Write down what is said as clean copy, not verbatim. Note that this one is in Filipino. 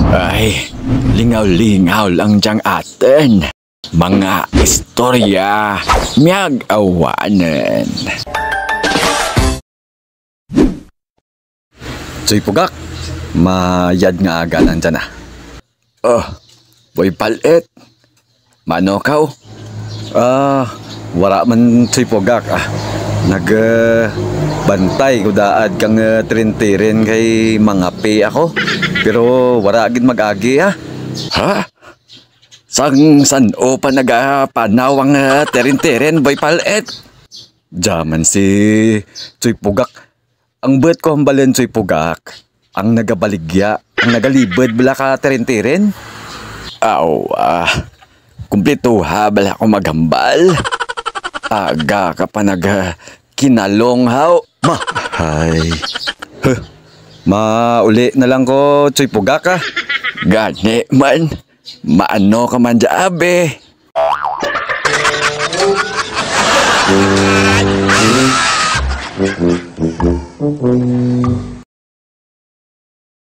Ay, lingaw-lingaw lang diyang atin. Mga istorya, miyag awanan. Tsoy Pugak, mayad nga agalan dyan ah. Oh, boy palit. Manokaw? Wara man Tsoy Pugak ah. Bantay ko daad kang trintirin kay mga pe ako. Pero wara agad mag-agi ah. Ha? San o pa nagapanawang terin-terin, boy palit? Diyaman si Tsoy Pugak. Ang bet ko hambalin Tsoy Pugak. Ang nagabaligya, ang nagalibad bala ka terintirin. Aw, kumpleto ha, bala ko maghambal. Aga ka pa kinalong haw. Ay. Mauli na lang ko Tsoy Pugak ah. Gani man. Maano ka man dyabe?